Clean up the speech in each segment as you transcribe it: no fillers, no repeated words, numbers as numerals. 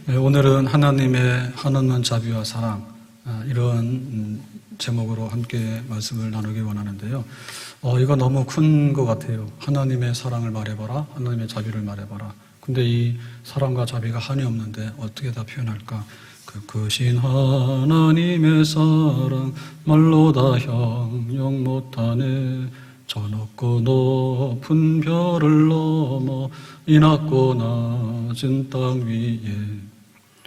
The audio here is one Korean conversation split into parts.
네, 오늘은 하나님의 한없는 자비와 사랑, 이런 제목으로 함께 말씀을 나누기 원하는데요. 이거 너무 큰 것 같아요. 하나님의 사랑을 말해봐라, 하나님의 자비를 말해봐라. 근데 이 사랑과 자비가 한이 없는데 어떻게 다 표현할까? 크신 하나님의 사랑 말로 다 형용 못하네. 저 높고 높은 별을 넘어 이 낮고 낮은 땅 위에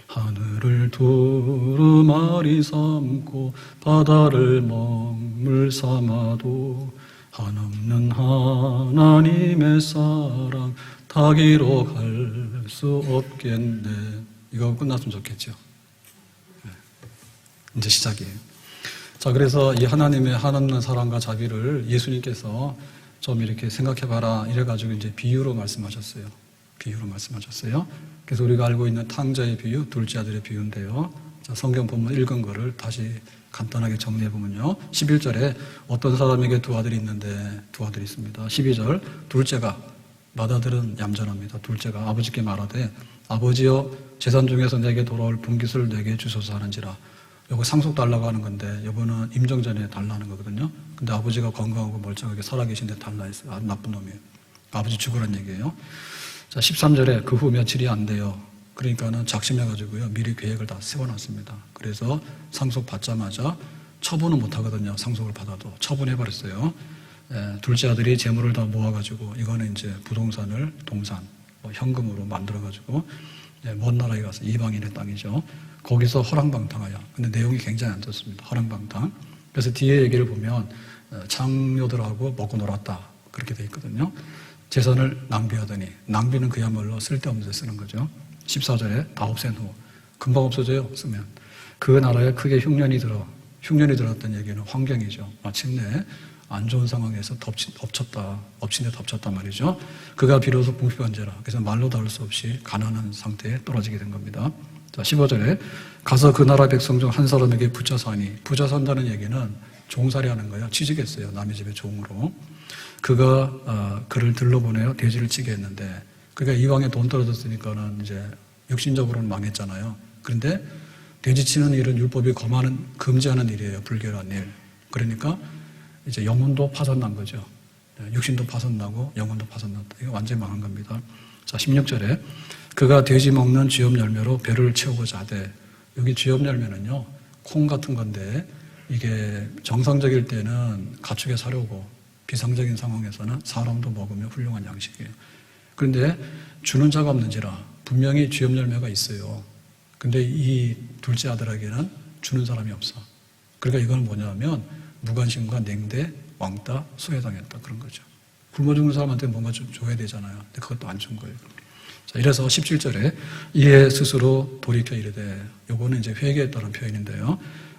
하늘을 두루마리 삼고 바다를 먹물 삼아도 한없는 하나님의 사랑 다 기록할 수 없겠네. 이거 끝났으면 좋겠죠. 네. 이제 시작이에요. 자, 그래서 이 하나님의 한없는 사랑과 자비를 예수님께서 좀 이렇게 생각해봐라 이래가지고 이제 비유로 말씀하셨어요. 비유로 말씀하셨어요. 그래서 우리가 알고 있는 탕자의 비유, 둘째 아들의 비유인데요. 자, 성경 본문 읽은 거를 다시 간단하게 정리해보면요. 11절에 어떤 사람에게 두 아들이 있는데 두 아들이 있습니다. 12절, 둘째가, 맏아들은 얌전합니다. 둘째가 아버지께 말하되 아버지여 재산 중에서 내게 돌아올 분깃을 내게 주소서 하는지라. 요거 상속 달라고 하는 건데 요거는 임종 전에 달라는 거거든요. 근데 아버지가 건강하고 멀쩡하게 살아계신데 달라 했어요. 아주 나쁜 놈이에요. 아버지 죽으란 얘기예요. 자, 13절에 그 후 며칠이 안 돼요. 그러니까는 작심해가지고요. 미리 계획을 다 세워놨습니다. 그래서 상속 받자마자 처분은 못 하거든요. 상속을 받아도 처분해버렸어요. 둘째 아들이 재물을 다 모아가지고 이거는 이제 부동산을 동산, 현금으로 만들어가지고 먼 나라에 가서 이방인의 땅이죠. 거기서 허랑방탕하여. 근데 내용이 굉장히 안 좋습니다. 허랑방탕. 그래서 뒤에 얘기를 보면 장녀들하고 먹고 놀았다. 그렇게 돼 있거든요. 재산을 낭비하더니, 낭비는 그야말로 쓸데없는 데 쓰는 거죠. 14절에 다 없앤 후, 금방 없어져요. 쓰면. 그 나라에 크게 흉년이 들었다는 얘기는 환경이죠. 마침내 안 좋은 상황에서 엎친 데 덮쳤단 말이죠. 그가 비로소 궁핍한죄라. 그래서 말로 닿을 수 없이 가난한 상태에 떨어지게 된 겁니다. 자, 15절에 가서 그 나라 백성 중 한 사람에게 붙여 사니, 붙여 산다는 얘기는 종살이 하는 거예요. 취직했어요. 남의 집에 종으로. 그가 그를 들러보내어 돼지를 치게 했는데, 그러니까 이왕에 돈 떨어졌으니까는 이제 육신적으로는 망했잖아요. 그런데 돼지 치는 일은 율법이 금지하는 일이에요. 불결한 일. 그러니까 이제 영혼도 파손난 거죠. 육신도 파손나고 영혼도 파손났다. 이거 완전히 망한 겁니다. 자, 16절에 그가 돼지 먹는 쥐업 열매로 배를 채우고자 하되, 여기 쥐업 열매는요, 콩 같은 건데 이게 정상적일 때는 가축에 사료고 비상적인 상황에서는 사람도 먹으면 훌륭한 양식이에요. 그런데 주는 자가 없는지라. 분명히 쥐업 열매가 있어요. 근데 이 둘째 아들에게는 주는 사람이 없어. 그러니까 이건 뭐냐면 무관심과 냉대, 왕따, 소외당했다. 그런 거죠. 굶어 죽는 사람한테 뭔가 좀 줘야 되잖아요. 근데 그것도 안 준 거예요. 자, 이래서 17절에 이에 스스로 돌이켜 이르되, 요거는 이제 회개했다는 표현인데요.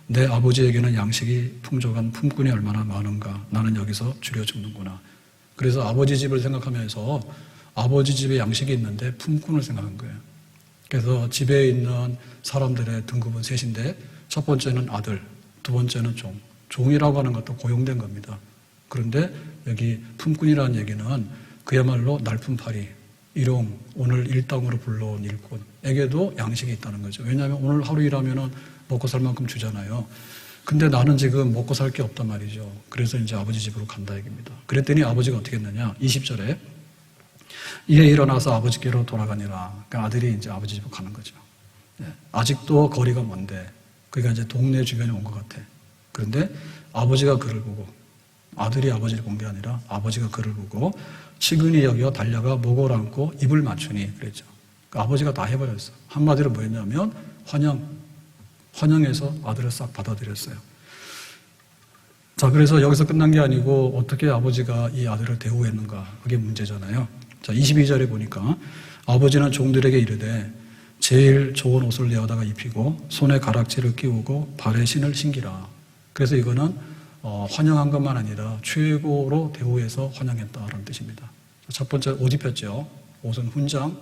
내 아버지에게는 양식이 풍족한 품꾼이 얼마나 많은가. 나는 여기서 줄여 죽는구나. 그래서 아버지 집을 생각하면서 아버지 집에 양식이 있는데 품꾼을 생각한 거예요. 그래서 집에 있는 사람들의 등급은 셋인데 첫 번째는 아들, 두 번째는 종. 종이라고 하는 것도 고용된 겁니다. 그런데 여기 품꾼이라는 얘기는 그야말로 날품팔이, 일용, 오늘 일당으로 불러온 일꾼에게도 양식이 있다는 거죠. 왜냐하면 오늘 하루 일하면은 먹고 살 만큼 주잖아요. 근데 나는 지금 먹고 살 게 없단 말이죠. 그래서 이제 아버지 집으로 간다 얘기입니다. 그랬더니 아버지가 어떻게 했느냐? 20절에 이에 일어나서 아버지께로 돌아가니라. 그러니까 아들이 이제 아버지 집으로 가는 거죠. 아직도 거리가 먼데, 그러니까 이제 동네 주변에 온 것 같아. 그런데 아버지가 그를 보고, 아들이 아버지를 본 게 아니라 아버지가 그를 보고 치근히 여겨 달려가 목을 안고 입을 맞추니 그랬죠. 그러니까 아버지가 다 해버렸어. 한마디로 뭐였냐면 환영해서 아들을 싹 받아들였어요. 자, 그래서 여기서 끝난 게 아니고 어떻게 아버지가 이 아들을 대우했는가, 그게 문제잖아요. 자, 22절에 보니까 아버지는 종들에게 이르되 제일 좋은 옷을 내어다가 입히고 손에 가락지를 끼우고 발에 신을 신기라. 그래서 이거는 환영한 것만 아니라 최고로 대우해서 환영했다라는 뜻입니다. 첫 번째 옷 입혔죠. 옷은 훈장,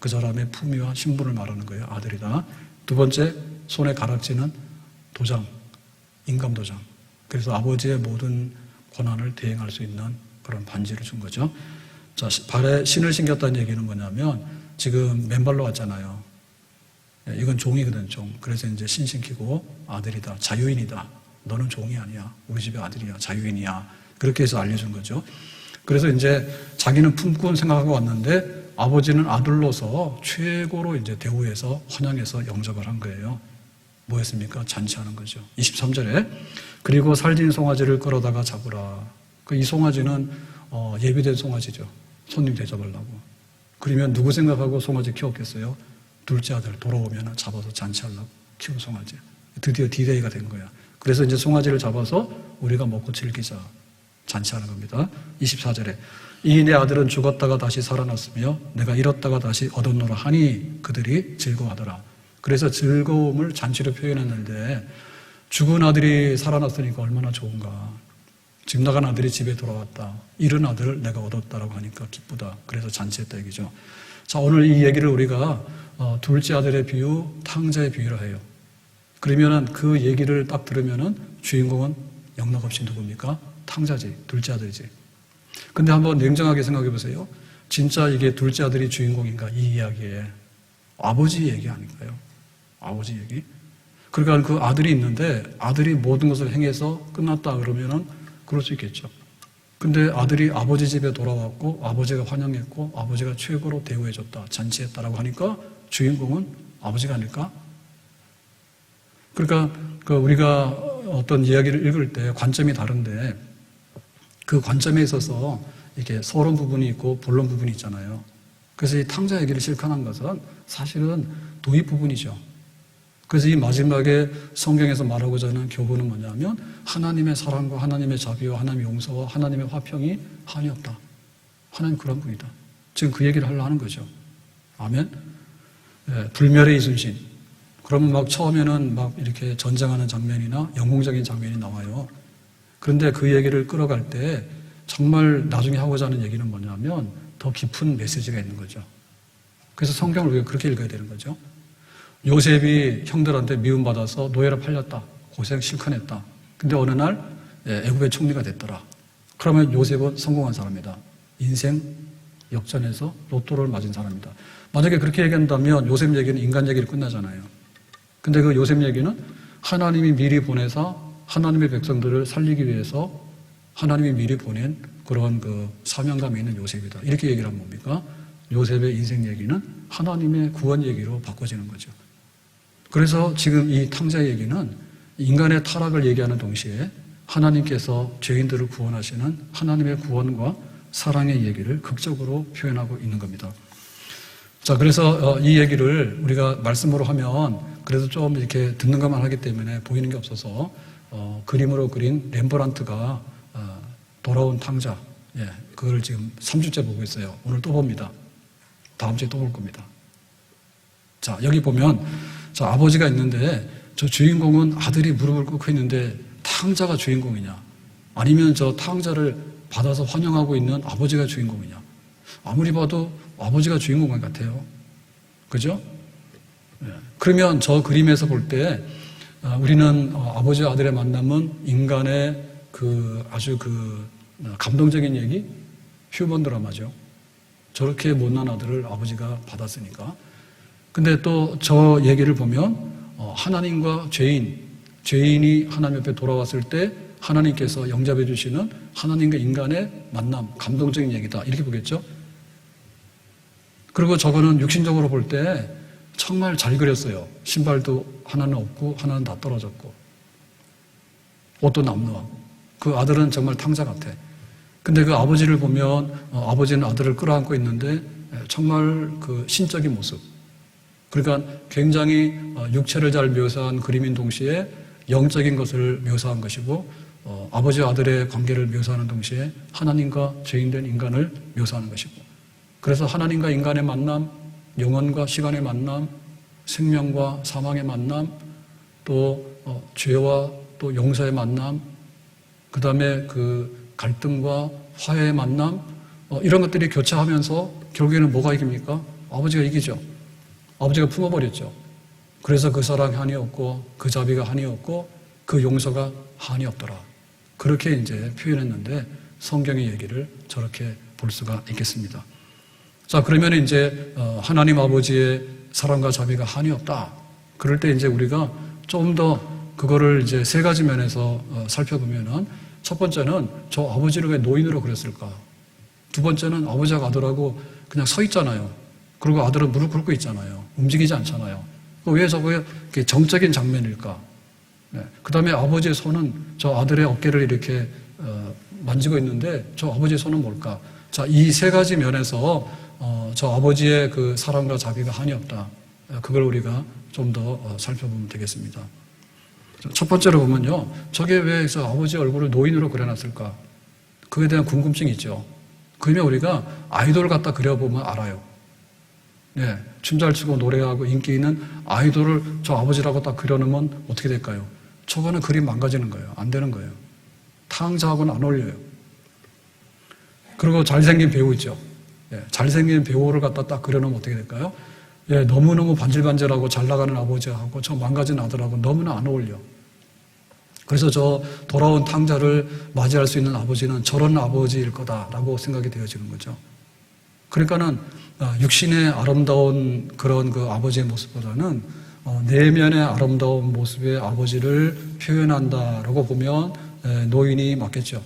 그 사람의 품위와 신분을 말하는 거예요. 아들이다. 두 번째 손에 가락지는 도장, 인감도장. 그래서 아버지의 모든 권한을 대행할 수 있는 그런 반지를 준 거죠. 자, 발에 신을 신겼다는 얘기는 뭐냐면 지금 맨발로 왔잖아요. 이건 종이거든, 종. 그래서 이제 신신키고 아들이다, 자유인이다. 너는 종이 아니야. 우리 집의 아들이야, 자유인이야. 그렇게 해서 알려준 거죠. 그래서 이제 자기는 품꾼 생각하고 왔는데 아버지는 아들로서 최고로 이제 대우해서 환영해서 영접을 한 거예요. 뭐였습니까? 잔치하는 거죠. 23절에 그리고 살진 송아지를 끌어다가 잡으라. 이 송아지는 예비된 송아지죠. 손님 대접하려고. 그러면 누구 생각하고 송아지 키웠겠어요? 둘째 아들 돌아오면 잡아서 잔치하려고 키운 송아지. 드디어 D-Day가 된 거야. 그래서 이제 송아지를 잡아서 우리가 먹고 즐기자. 잔치하는 겁니다. 24절에 이 내 아들은 죽었다가 다시 살아났으며 내가 잃었다가 다시 얻었노라 하니 그들이 즐거워하더라. 그래서 즐거움을 잔치로 표현했는데 죽은 아들이 살아났으니까 얼마나 좋은가. 집 나간 아들이 집에 돌아왔다. 잃은 아들을 내가 얻었다라고 하니까 기쁘다. 그래서 잔치했다 얘기죠. 자, 오늘 이 얘기를 우리가 둘째 아들의 비유, 탕자의 비유로 해요. 그러면은 그 얘기를 딱 들으면은 주인공은 영락없이 누굽니까? 탕자지, 둘째 아들이지. 근데 한번 냉정하게 생각해 보세요. 진짜 이게 둘째 아들이 주인공인가? 이 이야기에 아버지 얘기 아닌가요? 아버지 얘기? 그러니까 그 아들이 있는데 아들이 모든 것을 행해서 끝났다 그러면은 그럴 수 있겠죠. 근데 아들이 아버지 집에 돌아왔고 아버지가 환영했고 아버지가 최고로 대우해줬다, 잔치했다라고 하니까 주인공은 아버지가 아닐까? 그러니까 우리가 어떤 이야기를 읽을 때 관점이 다른데 그 관점에 있어서 이렇게 서론 부분이 있고 본론 부분이 있잖아요. 그래서 이 탕자 얘기를 실천한 것은 사실은 도입 부분이죠. 그래서 이 마지막에 성경에서 말하고자 하는 교훈은 뭐냐면 하나님의 사랑과 하나님의 자비와 하나님의 용서와 하나님의 화평이 한이 없다. 하나님 그런 분이다. 지금 그 얘기를 하려고 하는 거죠. 아멘. 예, 불멸의 이순신. 그러면 막 처음에는 막 이렇게 전쟁하는 장면이나 영웅적인 장면이 나와요. 그런데 그 얘기를 끌어갈 때 정말 나중에 하고자 하는 얘기는 뭐냐면 더 깊은 메시지가 있는 거죠. 그래서 성경을 우리가 그렇게 읽어야 되는 거죠. 요셉이 형들한테 미움받아서 노예로 팔렸다. 고생 실컷 했다. 근데 어느 날 애굽의 총리가 됐더라. 그러면 요셉은 성공한 사람이다. 인생 역전해서 로또를 맞은 사람이다. 만약에 그렇게 얘기한다면 요셉 얘기는 인간 얘기를 끝나잖아요. 근데 그 요셉 얘기는 하나님이 미리 보내서 하나님의 백성들을 살리기 위해서 하나님이 미리 보낸 그런 그 사명감이 있는 요셉이다. 이렇게 얘기를 하면 뭡니까? 요셉의 인생 얘기는 하나님의 구원 얘기로 바꿔지는 거죠. 그래서 지금 이 탕자 얘기는 인간의 타락을 얘기하는 동시에 하나님께서 죄인들을 구원하시는 하나님의 구원과 사랑의 얘기를 극적으로 표현하고 있는 겁니다. 자, 그래서 이 얘기를 우리가 말씀으로 하면 그래도 좀 이렇게 듣는 것만 하기 때문에 보이는 게 없어서 그림으로 그린 렘브란트가 돌아온 탕자, 예, 그걸 지금 3주째 보고 있어요. 오늘 또 봅니다. 다음 주에 또 볼 겁니다. 자, 여기 보면 자, 아버지가 있는데 저 주인공은 아들이 무릎을 꿇고 있는데 탕자가 주인공이냐? 아니면 저 탕자를 받아서 환영하고 있는 아버지가 주인공이냐? 아무리 봐도 아버지가 주인공 같아요. 그죠? 예. 그러면 저 그림에서 볼 때 우리는 아버지와 아들의 만남은 인간의 그 아주 그 감동적인 얘기, 휴먼 드라마죠. 저렇게 못난 아들을 아버지가 받았으니까. 근데 또 저 얘기를 보면 하나님과 죄인이 하나님 옆에 돌아왔을 때 하나님께서 영접해 주시는 하나님과 인간의 만남, 감동적인 얘기다. 이렇게 보겠죠? 그리고 저거는 육신적으로 볼 때 정말 잘 그렸어요. 신발도 하나는 없고 하나는 다 떨어졌고 옷도 남루하고 그 아들은 정말 탕자 같아. 근데 그 아버지를 보면 아버지는 아들을 끌어안고 있는데 정말 그 신적인 모습. 그러니까 굉장히 육체를 잘 묘사한 그림인 동시에 영적인 것을 묘사한 것이고 아버지와 아들의 관계를 묘사하는 동시에 하나님과 죄인된 인간을 묘사하는 것이고 그래서 하나님과 인간의 만남, 영혼과 시간의 만남, 생명과 사망의 만남, 또 죄와 또 용서의 만남, 그 다음에 그 갈등과 화해의 만남, 이런 것들이 교차하면서 결국에는 뭐가 이깁니까? 아버지가 이기죠. 아버지가 품어버렸죠. 그래서 그 사랑이 한이 없고 그 자비가 한이 없고 그 용서가 한이 없더라. 그렇게 이제 표현했는데 성경의 얘기를 저렇게 볼 수가 있겠습니다. 자, 그러면 이제 하나님 아버지의 사랑과 자비가 한이 없다. 그럴 때 이제 우리가 좀 더 그거를 이제 세 가지 면에서 살펴보면은, 첫 번째는 저 아버지를 왜 노인으로 그렸을까? 두 번째는 아버지하고 아들하고 그냥 서 있잖아요. 그리고 아들은 무릎 꿇고 있잖아요. 움직이지 않잖아요. 왜 저거에 정적인 장면일까? 네. 그 다음에 아버지의 손은 저 아들의 어깨를 이렇게 만지고 있는데 저 아버지의 손은 뭘까? 자, 이 세 가지 면에서 저 아버지의 그 사랑과 자비가 한이 없다. 그걸 우리가 좀 더 살펴보면 되겠습니다. 첫 번째로 보면요, 저게 왜 저 아버지 얼굴을 노인으로 그려놨을까? 그에 대한 궁금증이 있죠. 그러면 우리가 아이돌 갖다 그려보면 알아요. 네, 춤 잘 추고 노래하고 인기 있는 아이돌을 저 아버지라고 딱 그려놓으면 어떻게 될까요? 저거는 그림 망가지는 거예요. 안 되는 거예요. 탕자하고는 안 어울려요. 그리고 잘생긴 배우 있죠. 예, 잘생긴 배우를 갖다 딱 그려놓으면 어떻게 될까요? 예, 너무너무 반질반질하고 잘 나가는 아버지하고 저 망가진 아들하고 너무나 안 어울려. 그래서 저 돌아온 탕자를 맞이할 수 있는 아버지는 저런 아버지일 거다라고 생각이 되어지는 거죠. 그러니까는 육신의 아름다운 그런 그 아버지의 모습보다는 내면의 아름다운 모습의 아버지를 표현한다라고 보면 노인이 맞겠죠.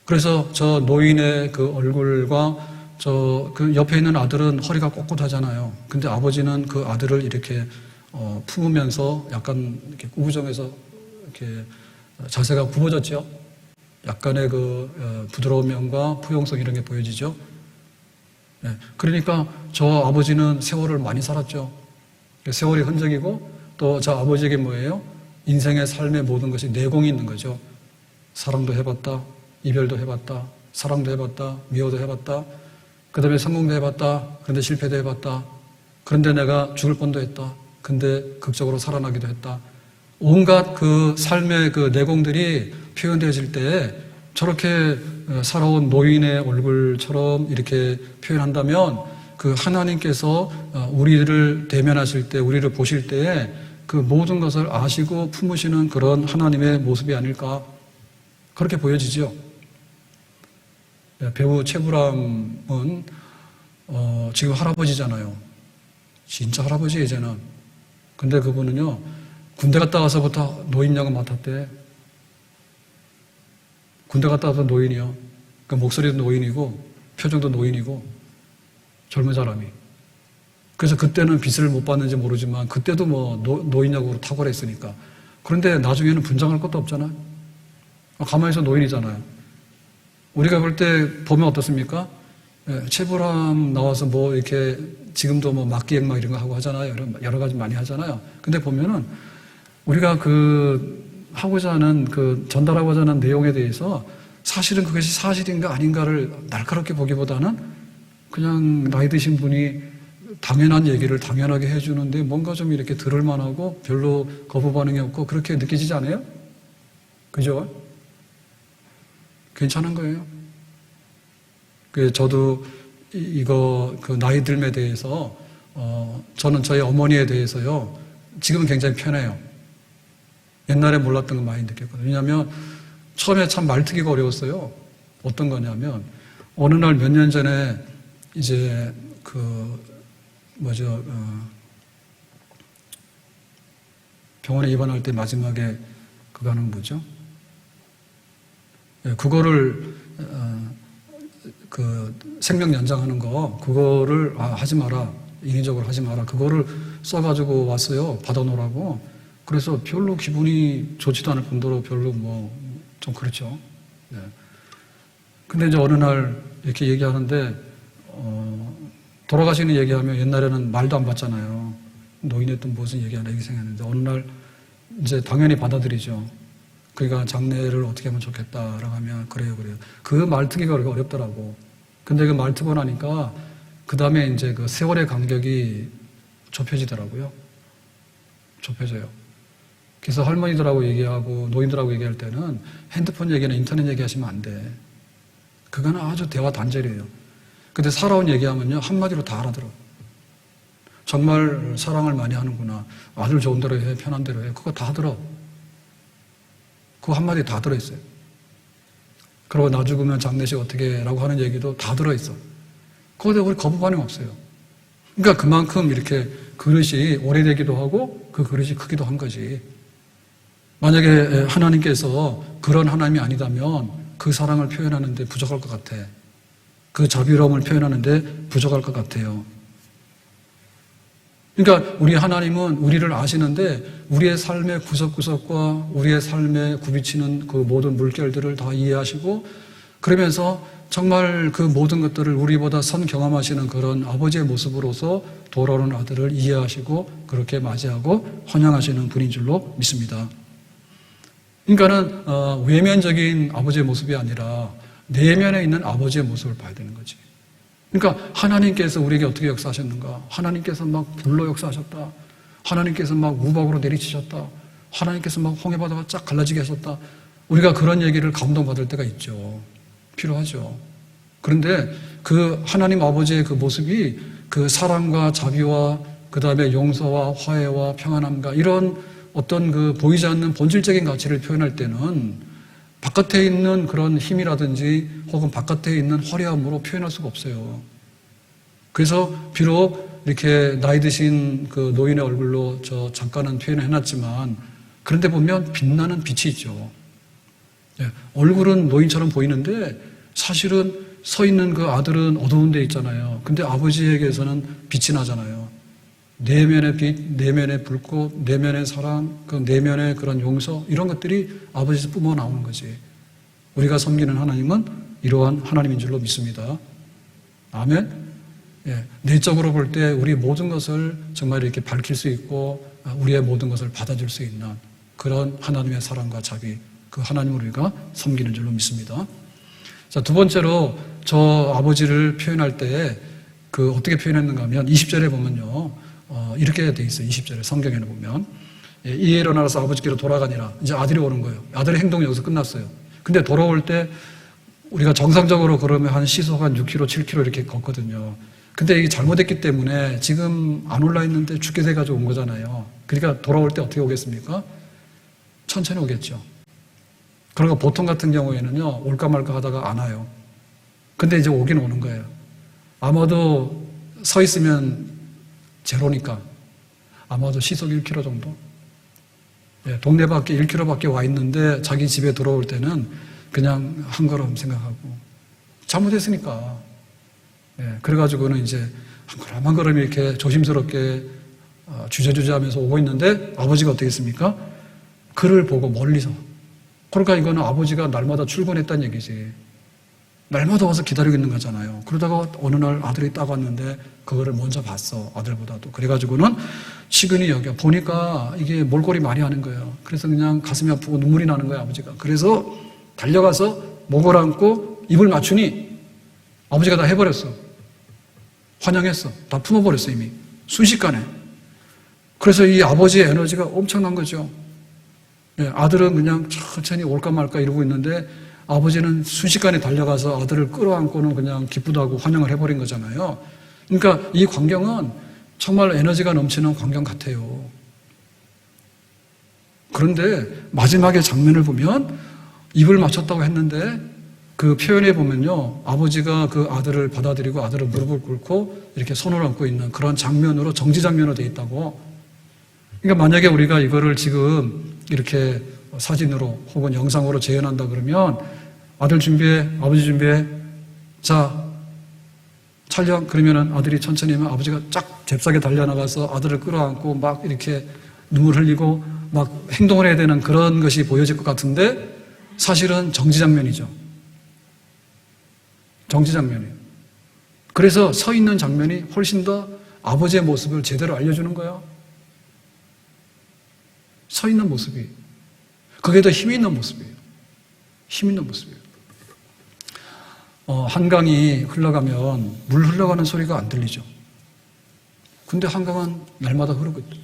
그래서 저 노인의 그 얼굴과 저 그 옆에 있는 아들은 허리가 꼿꼿하잖아요. 근데 아버지는 그 아들을 이렇게 품으면서 약간 이렇게 우부정해서 이렇게 자세가 굽어졌죠. 약간의 그 부드러운 면과 포용성 이런 게 보여지죠. 네. 그러니까 저 아버지는 세월을 많이 살았죠. 세월이 흔적이고 또 저 아버지에게 뭐예요? 인생의 삶의 모든 것이 내공이 있는 거죠. 사랑도 해봤다, 이별도 해봤다, 사랑도 해봤다, 미워도 해봤다, 그 다음에 성공도 해봤다, 그런데 실패도 해봤다, 그런데 내가 죽을 뻔도 했다, 근데 극적으로 살아나기도 했다. 온갖 그 삶의 그 내공들이 표현되어질 때 저렇게 살아온 노인의 얼굴처럼 이렇게 표현한다면 그 하나님께서 우리를 대면하실 때, 우리를 보실 때에 그 모든 것을 아시고 품으시는 그런 하나님의 모습이 아닐까, 그렇게 보여지죠. 배우 최불암은 지금 할아버지잖아요. 진짜 할아버지 이제는. 근데 그분은요, 군대 갔다 와서부터 노인 역을 맡았대. 군대 갔다 와서 노인이요. 그 목소리도 노인이고 표정도 노인이고 젊은 사람이. 그래서 그때는 빚을 못 받는지 모르지만 그때도 뭐 노인역으로 탁월했으니까. 그런데 나중에는 분장할 것도 없잖아요. 가만히 있어 노인이잖아요. 우리가 볼 때 보면 어떻습니까? 최불암 나와서 뭐 이렇게 지금도 뭐 막기행 막 이런 거 하고 하잖아요. 여러 가지 많이 하잖아요. 근데 보면은 우리가 그 하고자 하는 그 전달하고자 하는 내용에 대해서 사실은 그것이 사실인가 아닌가를 날카롭게 보기보다는 그냥 나이 드신 분이 당연한 얘기를 당연하게 해주는데 뭔가 좀 이렇게 들을 만하고 별로 거부 반응이 없고 그렇게 느껴지지 않아요? 그죠? 괜찮은 거예요. 저도 이거 그 나이 듦에 대해서 저는 저희 어머니에 대해서요 지금은 굉장히 편해요. 옛날에 몰랐던 거 많이 느꼈거든요. 왜냐하면 처음에 참 말투기가 어려웠어요. 어떤 거냐면 어느 날 몇 년 전에 이제 병원에 입원할 때 마지막에 그거 하는 뭐죠? 그거를 그 생명 연장하는 거 그거를 하지 마라, 인위적으로 하지 마라, 그거를 써가지고 왔어요. 받아놓으라고. 그래서 별로 기분이 좋지도 않을 뿐더러 별로 뭐 좀 그렇죠. 네. 근데 이제 어느 날 이렇게 얘기하는데 돌아가시는 얘기하면 옛날에는 말도 안 받잖아요. 노인이 또 무슨 얘기하나 이렇게 생각했는데 어느 날 이제 당연히 받아들이죠. 그러니까 장례를 어떻게 하면 좋겠다라고 하면 그래요. 그 말투기가 그렇게 어렵더라고. 근데 그 말투고 나니까 그 다음에 이제 그 세월의 간격이 좁혀지더라고요. 좁혀져요. 그래서 할머니들하고 얘기하고 노인들하고 얘기할 때는 핸드폰 얘기나 인터넷 얘기하시면 안 돼. 그거는 아주 대화 단절이에요. 근데 살아온 얘기하면요 한마디로 다 알아들어. 정말 사랑을 많이 하는구나. 아들 좋은 대로 해, 편한 대로 해. 그거 다 들어. 그거 한마디 다 들어있어요. 그리고 나 죽으면 장례식 어떻게 해? 라고 하는 얘기도 다 들어있어. 거기에 우리 거부 반응 없어요. 그러니까 그만큼 이렇게 그릇이 오래되기도 하고 그 그릇이 크기도 한 거지. 만약에 하나님께서 그런 하나님이 아니다면 그 사랑을 표현하는데 부족할 것 같아. 그 자비로움을 표현하는데 부족할 것 같아요. 그러니까 우리 하나님은 우리를 아시는데 우리의 삶의 구석구석과 우리의 삶에 굽이치는 그 모든 물결들을 다 이해하시고 그러면서 정말 그 모든 것들을 우리보다 선 경험하시는 그런 아버지의 모습으로서 돌아오는 아들을 이해하시고 그렇게 맞이하고 환영하시는 분인 줄로 믿습니다. 그러니까는 외면적인 아버지의 모습이 아니라 내면에 있는 아버지의 모습을 봐야 되는 거지. 그러니까 하나님께서 우리에게 어떻게 역사하셨는가? 하나님께서 막 불로 역사하셨다. 하나님께서 막 우박으로 내리치셨다. 하나님께서 막 홍해바다가 쫙 갈라지게 하셨다. 우리가 그런 얘기를 감동받을 때가 있죠. 필요하죠. 그런데 그 하나님 아버지의 그 모습이 그 사랑과 자비와 그 다음에 용서와 화해와 평안함과 이런 어떤 그 보이지 않는 본질적인 가치를 표현할 때는 바깥에 있는 그런 힘이라든지 혹은 바깥에 있는 화려함으로 표현할 수가 없어요. 그래서 비록 이렇게 나이 드신 그 노인의 얼굴로 저 잠깐은 표현을 해놨지만 그런데 보면 빛나는 빛이 있죠. 얼굴은 노인처럼 보이는데 사실은 서 있는 그 아들은 어두운 데 있잖아요. 근데 아버지에게서는 빛이 나잖아요. 내면의 빛, 내면의 불꽃, 내면의 사랑, 그 내면의 그런 용서 이런 것들이 아버지에서 뿜어 나오는 거지. 우리가 섬기는 하나님은 이러한 하나님인 줄로 믿습니다. 아멘. 예, 내적으로 볼 때 우리 모든 것을 정말 이렇게 밝힐 수 있고 우리의 모든 것을 받아줄 수 있는 그런 하나님의 사랑과 자비, 그 하나님을 우리가 섬기는 줄로 믿습니다. 자, 두 번째로 저 아버지를 표현할 때 그 어떻게 표현했는가 하면 20절에 보면요. 이렇게 돼 있어요. 20절에 성경에는 보면 이에 일어나서 아버지께로 돌아가니라. 이제 아들이 오는 거예요. 아들의 행동이 여기서 끝났어요. 근데 돌아올 때 우리가 정상적으로 그러면 한 시속 한 6km, 7km 이렇게 걷거든요. 근데 이게 잘못했기 때문에 지금 안 올라 있는데 죽게 돼가지고 온 거잖아요. 그러니까 돌아올 때 어떻게 오겠습니까? 천천히 오겠죠. 그리고 보통 같은 경우에는요, 올까 말까 하다가 안 와요. 근데 이제 오긴 오는 거예요. 아마도 서 있으면 제로니까 아마도 시속 1km 정도? 예, 동네 밖에 1km밖에 와 있는데 자기 집에 들어올 때는 그냥 한 걸음 생각하고 잘못했으니까. 예, 그래가지고는 이제 한 걸음 이렇게 조심스럽게 주저주저 하면서 오고 있는데 아버지가 어떻게 했습니까? 그를 보고 멀리서. 그러니까 이거는 아버지가 날마다 출근했다는 얘기지. 날마다 와서 기다리고 있는 거잖아요. 그러다가 어느 날 아들이 딱 왔는데 그거를 먼저 봤어. 아들보다도. 그래가지고는 시근히 여겨. 보니까 이게 몰골이 많이 하는 거예요. 그래서 그냥 가슴이 아프고 눈물이 나는 거예요. 아버지가. 그래서 달려가서 목을 안고 입을 맞추니 아버지가 다 해버렸어. 환영했어. 다 품어버렸어 이미. 순식간에. 그래서 이 아버지의 에너지가 엄청난 거죠. 예, 아들은 그냥 천천히 올까 말까 이러고 있는데 아버지는 순식간에 달려가서 아들을 끌어안고는 그냥 기쁘다고 하고 환영을 해버린 거잖아요. 그러니까 이 광경은 정말 에너지가 넘치는 광경 같아요. 그런데 마지막에 장면을 보면 입을 맞췄다고 했는데 그 표현에 보면요. 아버지가 그 아들을 받아들이고 아들을 무릎을 꿇고 이렇게 손을 얹고 있는 그런 장면으로 정지 장면으로 되어 있다고. 그러니까 만약에 우리가 이거를 지금 이렇게 사진으로 혹은 영상으로 재현한다 그러면 아들 준비해, 아버지 준비해, 자 촬영. 그러면은 아들이 천천히 하면 아버지가 쫙 잽싸게 달려나가서 아들을 끌어안고 막 이렇게 눈물 흘리고 막 행동을 해야 되는 그런 것이 보여질 것 같은데 사실은 정지 장면이죠. 정지 장면이에요. 그래서 서 있는 장면이 훨씬 더 아버지의 모습을 제대로 알려주는 거예요. 서 있는 모습이. 그게 더 힘 있는 모습이에요. 힘 있는 모습이에요. 한강이 흘러가면 물 흘러가는 소리가 안 들리죠. 근데 한강은 날마다 흐르고 있죠.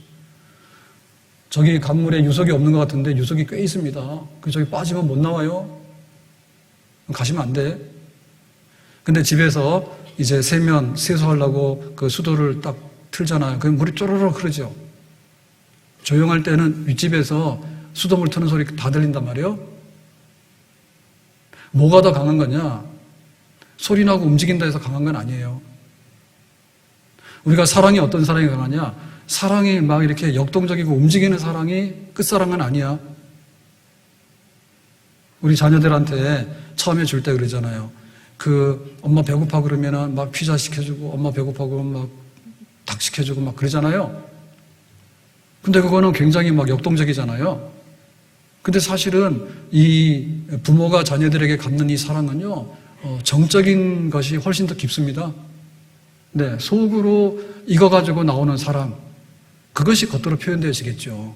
저기 강물에 유석이 없는 것 같은데 유석이 꽤 있습니다. 저기 빠지면 못 나와요. 가시면 안 돼. 근데 집에서 이제 세면 세수하려고 그 수도를 딱 틀잖아요. 그럼 물이 쪼르륵 흐르죠. 조용할 때는 윗집에서 수돗물 트는 소리 다 들린단 말이에요. 뭐가 더 강한 거냐? 소리 나고 움직인다 해서 강한 건 아니에요. 우리가 사랑이 어떤 사랑이 강하냐? 사랑이 막 이렇게 역동적이고 움직이는 사랑이 끝사랑은 아니야. 우리 자녀들한테 처음에 줄 때 그러잖아요. 엄마 배고파 그러면은 막 피자 시켜주고, 엄마 배고파 그러면 막 닭 시켜주고 막 그러잖아요. 근데 그거는 굉장히 막 역동적이잖아요. 근데 사실은 이 부모가 자녀들에게 갖는 이 사랑은요, 정적인 것이 훨씬 더 깊습니다. 네, 속으로 익어가지고 나오는 사랑, 그것이 겉으로 표현되어지겠죠.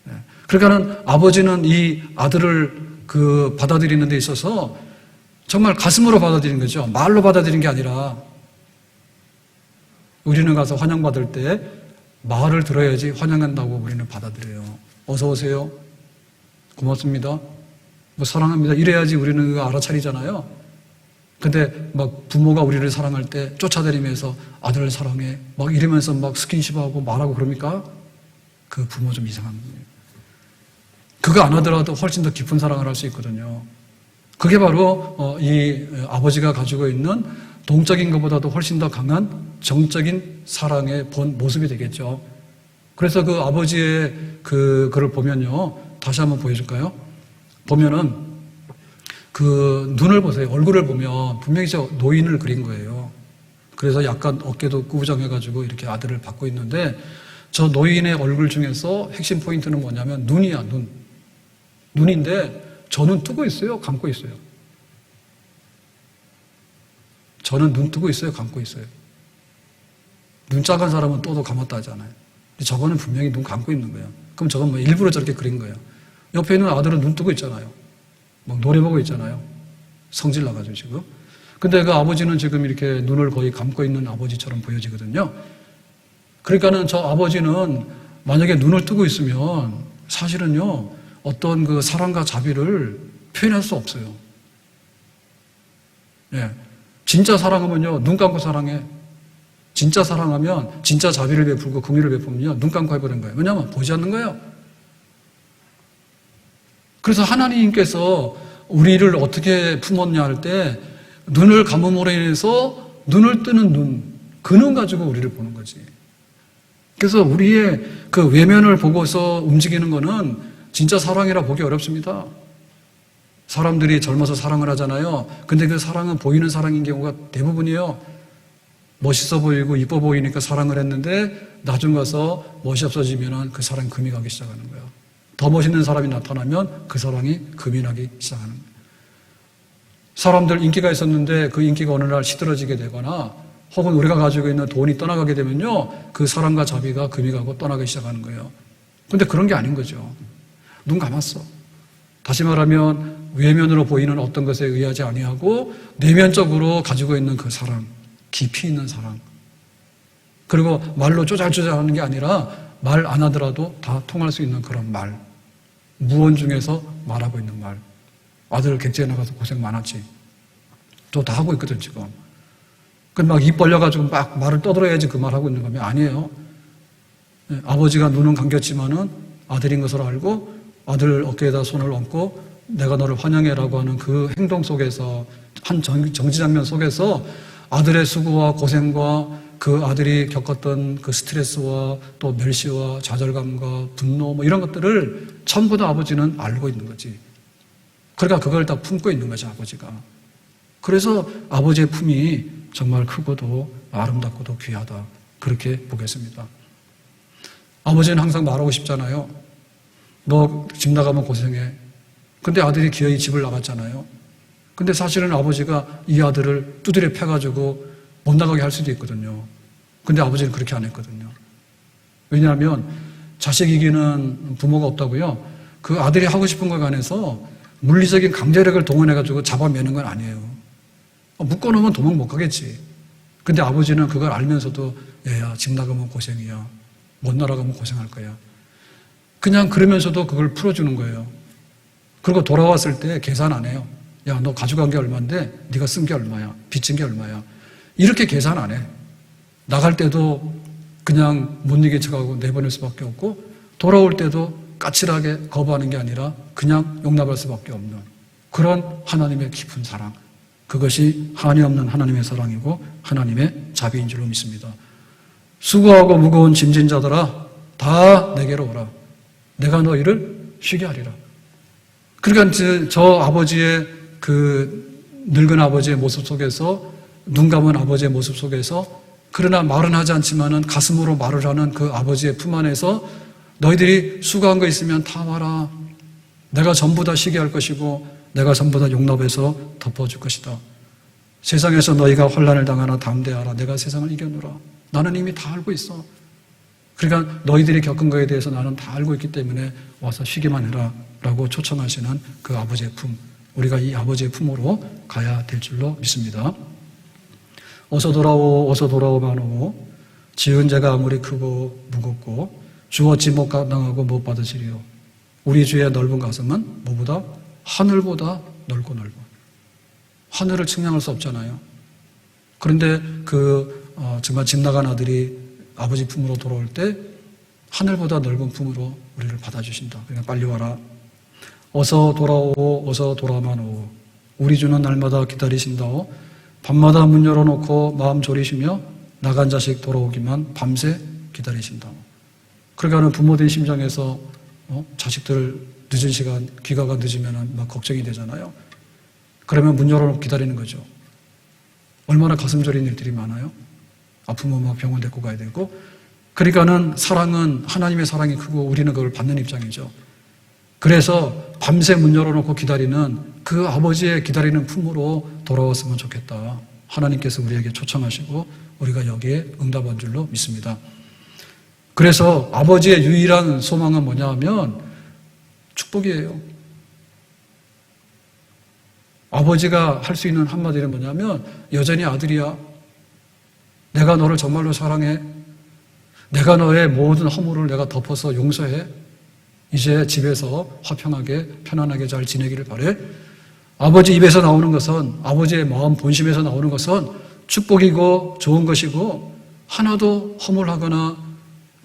네, 그러니까는 아버지는 이 아들을 받아들이는 데 있어서 정말 가슴으로 받아들이는 거죠. 말로 받아들이는 게 아니라, 우리는 가서 환영받을 때 말을 들어야지 환영한다고 우리는 받아들여요. 어서 오세요. 고맙습니다. 뭐 사랑합니다. 이래야지 우리는 그거 알아차리잖아요. 근데 막 부모가 우리를 사랑할 때 쫓아다니면서 아들을 사랑해 막 이러면서 막 스킨십하고 말하고 그럽니까? 그 부모 좀 이상한 거예요. 그거 안 하더라도 훨씬 더 깊은 사랑을 할 수 있거든요. 그게 바로 이 아버지가 가지고 있는 동적인 것보다도 훨씬 더 강한 정적인 사랑의 본 모습이 되겠죠. 그래서 그 아버지의 그를 보면요, 다시 한번 보여줄까요? 보면은 그 눈을 보세요. 얼굴을 보면 분명히 저 노인을 그린 거예요. 그래서 약간 어깨도 구부정해가지고 이렇게 아들을 받고 있는데, 저 노인의 얼굴 중에서 핵심 포인트는 뭐냐면 눈이야, 눈. 눈인데 저는 뜨고 있어요, 감고 있어요? 저는 눈 뜨고 있어요, 감고 있어요? 눈 작은 사람은 또도 감았다 하잖아요. 근데 저거는 분명히 눈 감고 있는 거예요. 그럼 저건 뭐 일부러 저렇게 그린 거예요. 옆에 있는 아들은 눈 뜨고 있잖아요. 막 노래 보고 있잖아요. 성질 나가지고 지금. 근데 그 아버지는 지금 이렇게 눈을 거의 감고 있는 아버지처럼 보여지거든요. 그러니까는 저 아버지는 만약에 눈을 뜨고 있으면 사실은요, 어떤 그 사랑과 자비를 표현할 수 없어요. 예. 진짜 사랑하면요, 눈 감고 사랑해. 진짜 사랑하면 진짜 자비를 베풀고 긍휼을 베풀면요, 눈 감고 해버린 거예요. 왜냐하면 보지 않는 거예요. 그래서 하나님께서 우리를 어떻게 품었냐 할 때, 눈을 감음으로 인해서 눈을 뜨는 눈, 그 눈 가지고 우리를 보는 거지. 그래서 우리의 그 외면을 보고서 움직이는 거는 진짜 사랑이라 보기 어렵습니다. 사람들이 젊어서 사랑을 하잖아요. 근데 그 사랑은 보이는 사랑인 경우가 대부분이에요. 멋있어 보이고 이뻐 보이니까 사랑을 했는데 나중 가서 멋이 없어지면 그 사랑이 금이 가기 시작하는 거예요. 더 멋있는 사람이 나타나면 그 사랑이 금이 나기 시작하는 거예요. 사람들 인기가 있었는데 그 인기가 어느 날 시들어지게 되거나 혹은 우리가 가지고 있는 돈이 떠나가게 되면요, 그 사랑과 자비가 금이 가고 떠나기 시작하는 거예요. 근데 그런 게 아닌 거죠. 눈 감았어. 다시 말하면 외면으로 보이는 어떤 것에 의하지 아니하고 내면적으로 가지고 있는 그 사랑, 깊이 있는 사랑. 그리고 말로 쪼잘쪼잘하는 게 아니라 말 안 하더라도 다 통할 수 있는 그런 말. 무언 중에서 말하고 있는 말. 아들 객지에 나가서 고생 많았지. 저 다 하고 있거든 지금. 막 입 벌려가지고 막 말을 떠들어야지 그 말 하고 있는 거면 아니에요. 아버지가 눈은 감겼지만은 아들인 것을 알고 아들 어깨에다 손을 얹고 내가 너를 환영해라고 하는 그 행동 속에서, 한 정지 장면 속에서 아들의 수고와 고생과 그 아들이 겪었던 그 스트레스와 또 멸시와 좌절감과 분노 뭐 이런 것들을 전부 다 아버지는 알고 있는 거지. 그러니까 그걸 다 품고 있는 거죠, 아버지가. 그래서 아버지의 품이 정말 크고도 아름답고도 귀하다, 그렇게 보겠습니다. 아버지는 항상 말하고 싶잖아요. 너 집 나가면 고생해. 근데 아들이 기어이 집을 나갔잖아요. 근데 사실은 아버지가 이 아들을 두드려 패가지고 못 나가게 할 수도 있거든요. 근데 아버지는 그렇게 안 했거든요. 왜냐하면 자식 이기는 부모가 없다고요. 그 아들이 하고 싶은 것에 관해서 물리적인 강제력을 동원해가지고 잡아매는 건 아니에요. 묶어놓으면 도망 못 가겠지. 근데 아버지는 그걸 알면서도 얘야, 집 나가면 고생이야. 못 날아가면 고생할 거야. 그냥 그러면서도 그걸 풀어주는 거예요. 그리고 돌아왔을 때 계산 안 해요. 야, 너 가져간 게 얼마인데 네가 쓴 게 얼마야? 빚진 게 얼마야? 이렇게 계산 안 해. 나갈 때도 그냥 못 이긴 척하고 내보낼 수밖에 없고, 돌아올 때도 까칠하게 거부하는 게 아니라 그냥 용납할 수밖에 없는 그런 하나님의 깊은 사랑, 그것이 한이 없는 하나님의 사랑이고 하나님의 자비인 줄로 믿습니다. 수고하고 무거운 짐진 자들아 다 내게로 오라. 내가 너희를 쉬게 하리라. 그러니까 저 아버지의 그 늙은 아버지의 모습 속에서, 눈 감은 아버지의 모습 속에서, 그러나 말은 하지 않지만은 가슴으로 말을 하는 그 아버지의 품 안에서 너희들이 수고한 거 있으면 다 와라. 내가 전부 다 쉬게 할 것이고 내가 전부 다 용납해서 덮어줄 것이다. 세상에서 너희가 환난을 당하나 담대하라. 내가 세상을 이겨노라. 나는 이미 다 알고 있어. 그러니까 너희들이 겪은 거에 대해서 나는 다 알고 있기 때문에 와서 쉬기만 해라 라고 초청하시는 그 아버지의 품, 우리가 이 아버지의 품으로 가야 될 줄로 믿습니다. 어서 돌아오 어서 돌아오마노. 지은 죄가 아무리 크고 무겁고 주어지 못 감당하고 못 받으시리요. 우리 주의 넓은 가슴은 뭐보다? 하늘보다 넓고 넓어. 하늘을 측량할 수 없잖아요. 그런데 정말 집 나간 아들이 아버지 품으로 돌아올 때 하늘보다 넓은 품으로 우리를 받아주신다. 그러니까 빨리 와라. 어서 돌아오 어서 돌아오마노. 우리 주는 날마다 기다리신다오. 밤마다 문 열어놓고 마음 졸이시며 나간 자식 돌아오기만 밤새 기다리신다오. 그러니까 부모된 심정에서 자식들 늦은 시간 귀가가 늦으면 막 걱정이 되잖아요. 그러면 문 열어놓고 기다리는 거죠. 얼마나 가슴 저린 일들이 많아요. 아프면 막 병원 데리고 가야 되고. 그러니까는 사랑은 하나님의 사랑이 크고 우리는 그걸 받는 입장이죠. 그래서 밤새 문 열어놓고 기다리는 그 아버지의 기다리는 품으로 돌아왔으면 좋겠다. 하나님께서 우리에게 초청하시고 우리가 여기에 응답한 줄로 믿습니다. 그래서 아버지의 유일한 소망은 뭐냐 하면 축복이에요. 아버지가 할 수 있는 한마디는 뭐냐면 여전히 아들이야. 내가 너를 정말로 사랑해. 내가 너의 모든 허물을 내가 덮어서 용서해. 이제 집에서 화평하게 편안하게 잘 지내기를 바래. 아버지 입에서 나오는 것은, 아버지의 마음 본심에서 나오는 것은 축복이고 좋은 것이고 하나도 허물하거나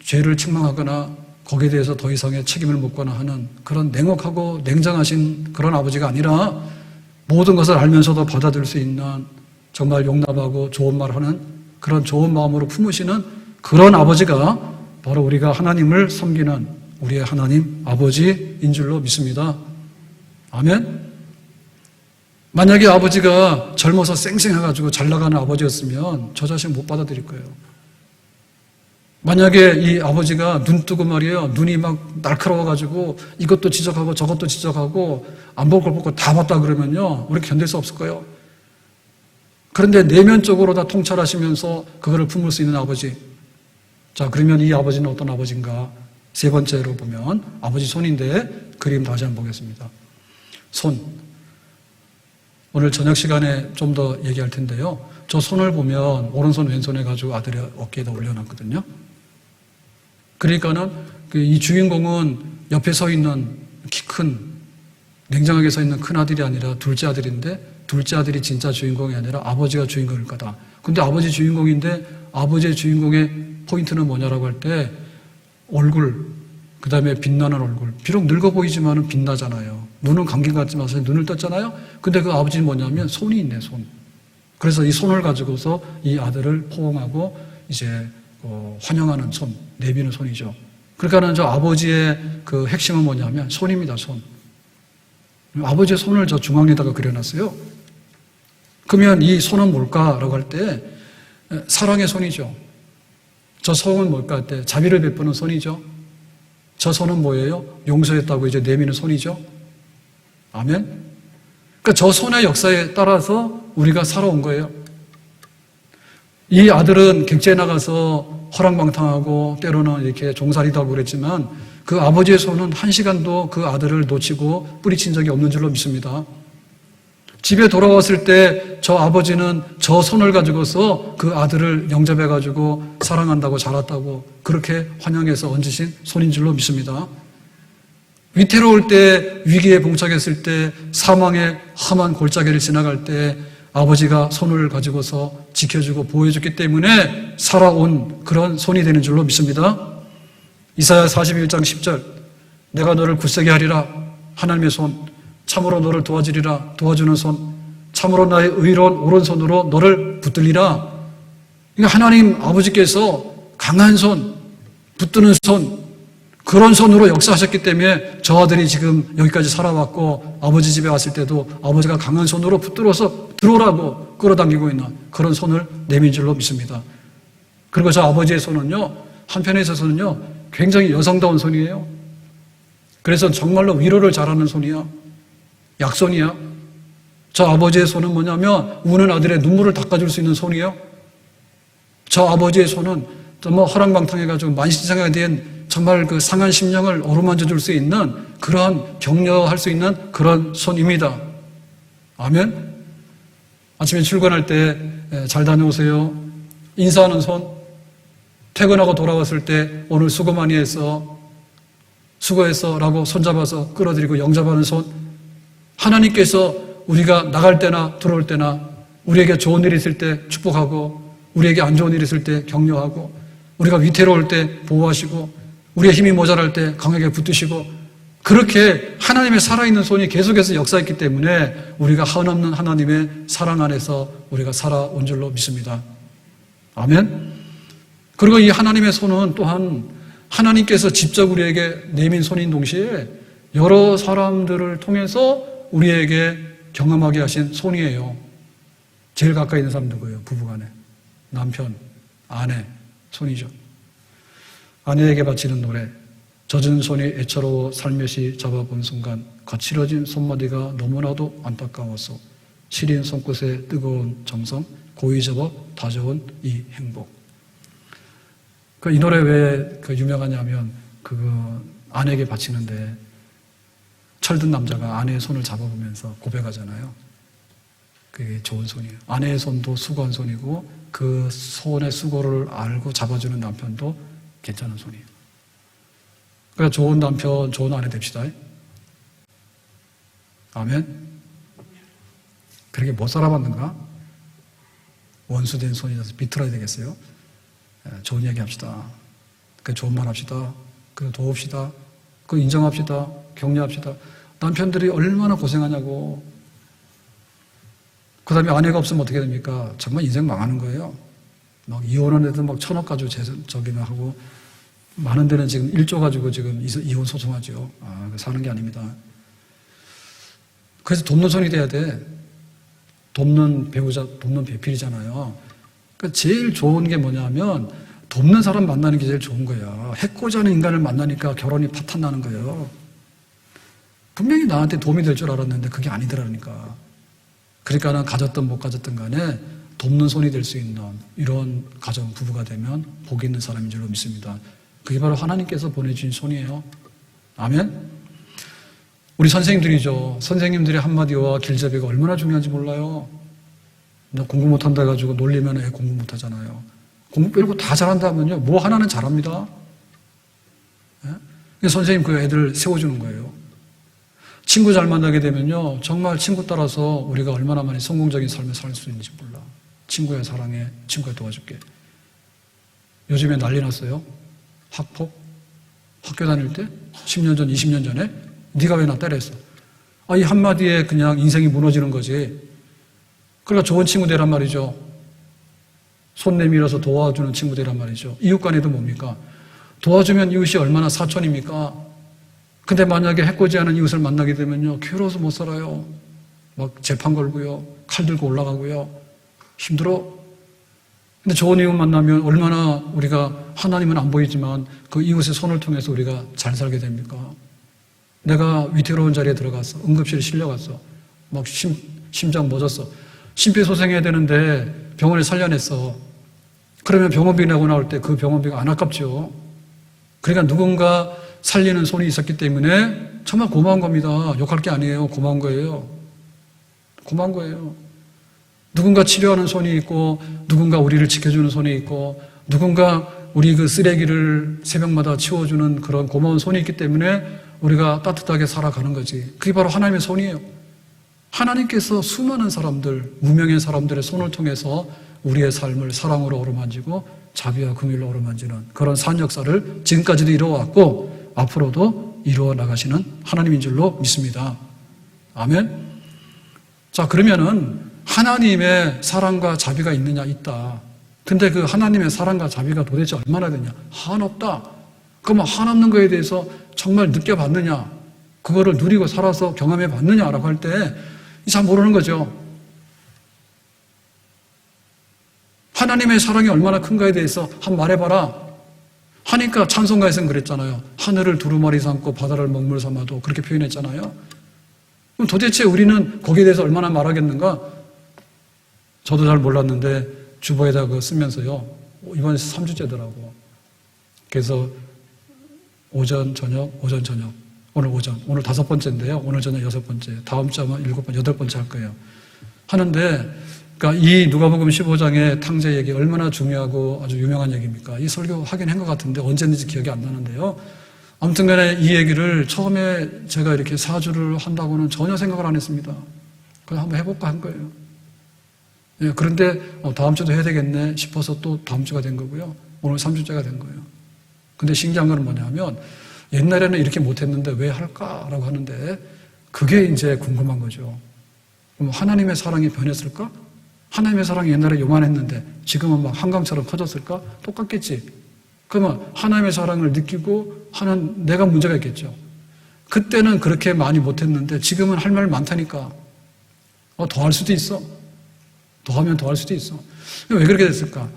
죄를 책망하거나 거기에 대해서 더 이상의 책임을 묻거나 하는 그런 냉혹하고 냉정하신 그런 아버지가 아니라 모든 것을 알면서도 받아들일 수 있는 정말 용납하고 좋은 말하는 그런 좋은 마음으로 품으시는 그런 아버지가 바로 우리가 하나님을 섬기는 우리의 하나님 아버지인 줄로 믿습니다. 아멘. 만약에 아버지가 젊어서 쌩쌩해가지고 잘 나가는 아버지였으면 저 자식 못 받아들일 거예요. 만약에 이 아버지가 눈 뜨고 말이에요. 눈이 막 날카로워가지고 이것도 지적하고 저것도 지적하고 안 볼 걸 보고 다 봤다 그러면요. 우리 견딜 수 없을 거예요. 그런데 내면적으로 다 통찰하시면서 그거를 품을 수 있는 아버지. 자, 그러면 이 아버지는 어떤 아버지인가? 세 번째로 보면 아버지 손인데 그림 다시 한번 보겠습니다. 손. 오늘 저녁 시간에 좀 더 얘기할 텐데요. 저 손을 보면 오른손 왼손 해가지고 아들의 어깨에다 올려놨거든요. 그러니까는 이 주인공은 옆에 서 있는 키 큰, 냉정하게 서 있는 큰 아들이 아니라 둘째 아들인데 둘째 아들이 진짜 주인공이 아니라 아버지가 주인공일 거다. 근데 아버지 주인공인데 아버지의 주인공의 포인트는 뭐냐라고 할 때 얼굴, 그 다음에 빛나는 얼굴. 비록 늙어 보이지만은 빛나잖아요. 눈은 감긴 것 같지만 눈을 떴잖아요. 근데 그 아버지는 뭐냐면 손이 있네, 손. 그래서 이 손을 가지고서 이 아들을 포옹하고 이제 환영하는 손, 내비는 손이죠. 그러니까는 저 아버지의 그 핵심은 뭐냐면 손입니다, 손. 아버지의 손을 저 중앙에다가 그려놨어요. 그러면 이 손은 뭘까라고 할 때 사랑의 손이죠. 저 손은 뭘까 할 때 자비를 베푸는 손이죠. 저 손은 뭐예요? 용서했다고 이제 내미는 손이죠. 아멘. 그러니까 저 손의 역사에 따라서 우리가 살아온 거예요. 이 아들은 객지에 나가서 허랑방탕하고 때로는 이렇게 종살이도 하고 그랬지만 그 아버지의 손은 한 시간도 그 아들을 놓치고 뿌리친 적이 없는 줄로 믿습니다. 집에 돌아왔을 때 저 아버지는 저 손을 가지고서 그 아들을 영접해가지고 사랑한다고 자랐다고 그렇게 환영해서 얹으신 손인 줄로 믿습니다. 위태로울 때, 위기에 봉착했을 때, 사망의 험한 골짜기를 지나갈 때 아버지가 손을 가지고서 지켜주고 보호해줬기 때문에 살아온 그런 손이 되는 줄로 믿습니다. 이사야 41장 10절 내가 너를 굳세게 하리라. 하나님의 손. 참으로 너를 도와주리라. 도와주는 손. 참으로 나의 의로운 오른손으로 너를 붙들리라. 그러니까 하나님 아버지께서 강한 손, 붙드는 손, 그런 손으로 역사하셨기 때문에 저 아들이 지금 여기까지 살아왔고 아버지 집에 왔을 때도 아버지가 강한 손으로 붙들어서 들어오라고 끌어당기고 있는 그런 손을 내민 줄로 믿습니다. 그리고 저 아버지의 손은요, 한편에 있어서는요, 굉장히 여성다운 손이에요. 그래서 정말로 위로를 잘하는 손이야. 약손이야. 저 아버지의 손은 뭐냐면 우는 아들의 눈물을 닦아줄 수 있는 손이에요. 저 아버지의 손은 정말 허랑방탕해가지고 만신창이가 된 정말 그 상한 심령을 어루만져 줄 수 있는 그런 격려할 수 있는 그런 손입니다. 아멘. 아침에 출근할 때 잘 다녀오세요. 인사하는 손. 퇴근하고 돌아왔을 때 오늘 수고 많이 했어. 수고했어. 라고 손잡아서 끌어들이고 영접하는 손. 하나님께서 우리가 나갈 때나 들어올 때나 우리에게 좋은 일이 있을 때 축복하고 우리에게 안 좋은 일이 있을 때 격려하고 우리가 위태로울 때 보호하시고 우리의 힘이 모자랄 때 강하게 붙드시고 그렇게 하나님의 살아있는 손이 계속해서 역사했기 때문에 우리가 한없는 하나님의 사랑 안에서 우리가 살아온 줄로 믿습니다. 아멘. 그리고 이 하나님의 손은 또한 하나님께서 직접 우리에게 내민 손인 동시에 여러 사람들을 통해서 우리에게 경험하게 하신 손이에요. 제일 가까이 있는 사람 누구예요? 부부간에. 남편, 아내, 손이죠. 아내에게 바치는 노래. 젖은 손이 애처로워 살며시 잡아본 순간 거칠어진 손마디가 너무나도 안타까워서 시린 손끝에 뜨거운 정성 고이 접어 다져온 이 행복. 이 노래 왜 유명하냐면 아내에게 바치는데 철든 남자가 아내의 손을 잡아보면서 고백하잖아요. 그게 좋은 손이에요. 아내의 손도 수고한 손이고 그 손의 수고를 알고 잡아주는 남편도 괜찮은 손이에요. 그러니까 좋은 남편, 좋은 아내 됩시다. 아멘. 그렇게 못 살아봤는가? 원수된 손이라서 비틀어야 되겠어요? 좋은 얘기 합시다. 좋은 말 합시다. 도웁시다. 인정합시다. 격려합시다. 남편들이 얼마나 고생하냐고. 그 다음에 아내가 없으면 어떻게 됩니까? 정말 인생 망하는 거예요. 막 이혼한 애들 막 1,000억 가지고 저기는 하고, 많은 데는 지금 1조 가지고 지금 이혼 소송하죠. 사는 게 아닙니다. 그래서 돕는 손이 돼야 돼. 돕는 배우자, 돕는 배필이잖아요. 그러니까 제일 좋은 게 뭐냐면, 돕는 사람 만나는 게 제일 좋은 거예요. 해코지 하는 인간을 만나니까 결혼이 파탄 나는 거예요. 분명히 나한테 도움이 될 줄 알았는데 그게 아니더라니까. 그러니까 난 가졌든 못 가졌든 간에 돕는 손이 될 수 있는 이런 가정 부부가 되면 복 있는 사람인 줄로 믿습니다. 그게 바로 하나님께서 보내주신 손이에요. 아멘? 우리 선생님들이죠. 선생님들의 한마디와 길잡이가 얼마나 중요한지 몰라요. 너 공부 못한다 해가지고 놀리면 애 공부 못하잖아요. 공부 빼고 다 잘한다면요, 뭐 하나는 잘합니다. 예? 선생님 그 애들 세워주는 거예요. 친구 잘 만나게 되면요, 정말 친구 따라서 우리가 얼마나 많이 성공적인 삶을 살 수 있는지 몰라. 친구야 사랑해, 친구야 도와줄게. 요즘에 난리 났어요. 학폭? 학교 다닐 때? 10년 전, 20년 전에? 네가 왜 나 때렸어? 이 한마디에 그냥 인생이 무너지는 거지. 그러니까 좋은 친구 되란 말이죠. 손 내밀어서 도와주는 친구 되란 말이죠. 이웃 간에도 뭡니까? 도와주면 이웃이 얼마나 사촌입니까? 근데 만약에 해코지하는 이웃을 만나게 되면요, 괴로워서 못 살아요. 막 재판 걸고요, 칼 들고 올라가고요, 힘들어. 근데 좋은 이웃 만나면 얼마나 우리가, 하나님은 안 보이지만 그 이웃의 손을 통해서 우리가 잘 살게 됩니까? 내가 위태로운 자리에 들어갔어. 응급실에 실려갔어. 막 심장 멎었어. 심폐소생해야 되는데 병원에 살려냈어. 그러면 병원비 내고 나올 때 그 병원비가 안 아깝죠. 그러니까 누군가 살리는 손이 있었기 때문에 정말 고마운 겁니다. 욕할 게 아니에요. 고마운 거예요. 고마운 거예요. 누군가 치료하는 손이 있고, 누군가 우리를 지켜주는 손이 있고, 누군가 우리 그 쓰레기를 새벽마다 치워주는 그런 고마운 손이 있기 때문에 우리가 따뜻하게 살아가는 거지. 그게 바로 하나님의 손이에요. 하나님께서 수많은 사람들, 무명의 사람들의 손을 통해서 우리의 삶을 사랑으로 어루만지고 자비와 긍휼로 어루만지는 그런 산 역사를 지금까지도 이루어왔고 앞으로도 이루어 나가시는 하나님인 줄로 믿습니다. 아멘. 자, 그러면은 하나님의 사랑과 자비가 있느냐? 있다. 근데 그 하나님의 사랑과 자비가 도대체 얼마나 되냐? 한없다. 그러면 한없는 거에 대해서 정말 느껴봤느냐? 그거를 누리고 살아서 경험해 봤느냐라고 할 때 잘 모르는 거죠. 하나님의 사랑이 얼마나 큰가에 대해서 한번 말해봐라 하니까 찬송가에서는 그랬잖아요. 하늘을 두루마리 삼고 바다를 먹물 삼아도 그렇게 표현했잖아요. 그럼 도대체 우리는 거기에 대해서 얼마나 말하겠는가? 저도 잘 몰랐는데 주보에다 그거 쓰면서요. 이번 3주째더라고. 그래서 오전, 저녁, 오늘 오전, 오늘 5번째인데요. 오늘 저녁 6번째, 다음 주 아마 7번째, 8번째 할 거예요. 하는데, 그러니까 이 누가복음 15장의 탕제 얘기 얼마나 중요하고 아주 유명한 얘기입니까? 이 설교 하긴 한 것 같은데 언제인지 기억이 안 나는데요. 아무튼 간에 이 얘기를 처음에 제가 이렇게 4주를 한다고는 전혀 생각을 안 했습니다. 그냥 한번 해볼까 한 거예요. 예, 그런데 다음 주도 해야 되겠네 싶어서 또 다음 주가 된 거고요. 오늘 3주째가 된 거예요. 근데 신기한 건 뭐냐면 옛날에는 이렇게 못했는데 왜 할까라고 하는데 그게 이제 궁금한 거죠. 그럼 하나님의 사랑이 변했을까? 하나님의 사랑이 옛날에 요만했는데 지금은 막 한강처럼 커졌을까? 똑같겠지. 그러면 하나님의 사랑을 느끼고 하는 내가 문제가 있겠죠. 그때는 그렇게 많이 못했는데 지금은 할 말 많다니까. 더 할 수도 있어. 더 하면 더 할 수도 있어. 왜 그렇게 됐을까?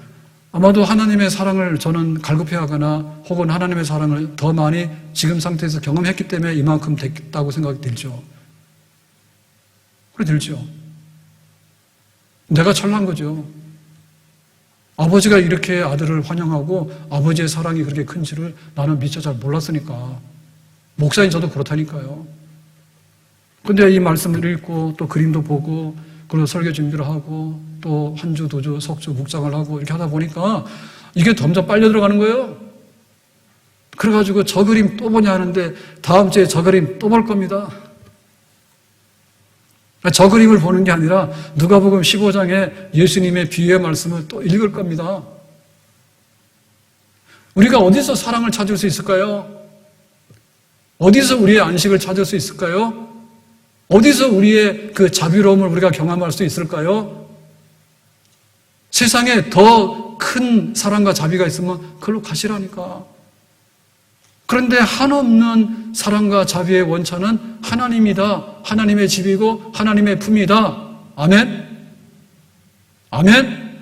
아마도 하나님의 사랑을 저는 갈급해하거나 혹은 하나님의 사랑을 더 많이 지금 상태에서 경험했기 때문에 이만큼 됐다고 생각이 들죠. 그래 들죠. 내가 잘난 거죠. 아버지가 이렇게 아들을 환영하고 아버지의 사랑이 그렇게 큰지를 나는 미처 잘 몰랐으니까. 목사인 저도 그렇다니까요. 근데 이 말씀을 읽고 또 그림도 보고 그리고 설교 준비를 하고 또 한 주, 2주, 석주, 묵상을 하고 이렇게 하다 보니까 이게 점점 빨려 들어가는 거예요. 그래가지고 저 그림 또 보냐 하는데 다음 주에 저 그림 또 볼 겁니다. 저 그림을 보는 게 아니라 누가복음 15장에 예수님의 비유의 말씀을 또 읽을 겁니다. 우리가 어디서 사랑을 찾을 수 있을까요? 어디서 우리의 안식을 찾을 수 있을까요? 어디서 우리의 그 자비로움을 우리가 경험할 수 있을까요? 세상에 더 큰 사랑과 자비가 있으면 그걸로 가시라니까. 그런데 한없는 사랑과 자비의 원천은 하나님이다. 하나님의 집이고 하나님의 품이다. 아멘? 아멘?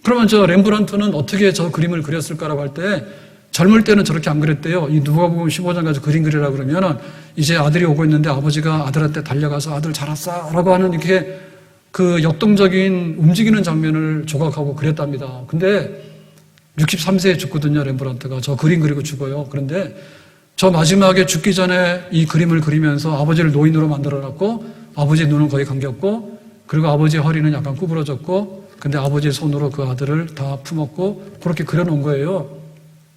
그러면 저 렘브란트는 어떻게 저 그림을 그렸을까라고 할 때 젊을 때는 저렇게 안 그랬대요. 이 누가복음 15장 가지고 그림 그리라 그러면은 이제 아들이 오고 있는데 아버지가 아들한테 달려가서 아들 잘 왔어 라고 하는 이렇게 그 역동적인 움직이는 장면을 조각하고 그렸답니다. 근데 63세에 죽거든요, 렘브란트가. 저 그림 그리고 죽어요. 그런데 저 마지막에 죽기 전에 이 그림을 그리면서 아버지를 노인으로 만들어놨고 아버지의 눈은 거의 감겼고 그리고 아버지의 허리는 약간 구부러졌고 근데 아버지의 손으로 그 아들을 다 품었고 그렇게 그려놓은 거예요.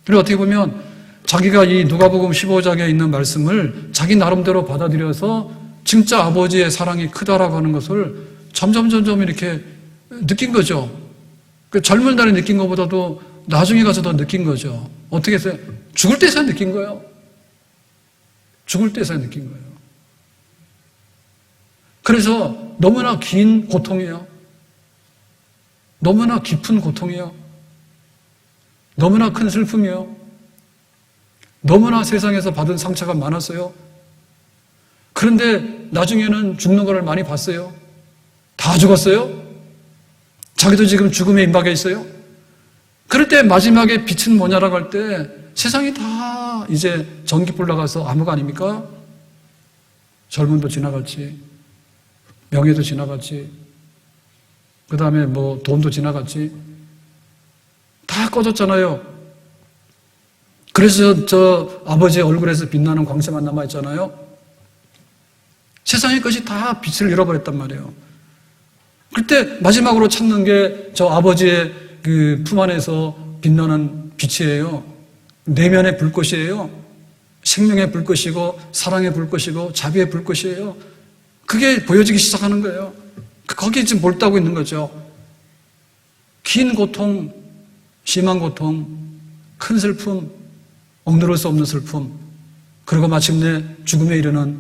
그리고 어떻게 보면 자기가 이 누가복음 15장에 있는 말씀을 자기 나름대로 받아들여서 진짜 아버지의 사랑이 크다라고 하는 것을 점점 이렇게 느낀 거죠. 그 젊은 날에 느낀 것보다도 나중에 가서 더 느낀 거죠. 어떻게 했어요? 죽을 때서야 느낀 거예요. 죽을 때서야 느낀 거예요. 그래서 너무나 긴 고통이에요. 너무나 깊은 고통이에요. 너무나 큰 슬픔이에요. 너무나 세상에서 받은 상처가 많았어요. 그런데 나중에는 죽는 것을 많이 봤어요. 다 죽었어요. 자기도 지금 죽음의 임박에 있어요. 그럴 때 마지막에 빛은 뭐냐라고 할 때 세상이 다 이제 전기불 나가서 암흑 아닙니까? 젊음도 지나갔지. 명예도 지나갔지. 그 다음에 뭐 돈도 지나갔지. 다 꺼졌잖아요. 그래서 저 아버지의 얼굴에서 빛나는 광채만 남아있잖아요. 세상의 것이 다 빛을 잃어버렸단 말이에요. 그때 마지막으로 찾는 게 저 아버지의 그 품 안에서 빛나는 빛이에요. 내면의 불꽃이에요. 생명의 불꽃이고 사랑의 불꽃이고 자비의 불꽃이에요. 그게 보여지기 시작하는 거예요. 거기에 지금 몰두하고 있는 거죠. 긴 고통, 심한 고통, 큰 슬픔, 억누를 수 없는 슬픔, 그리고 마침내 죽음에 이르는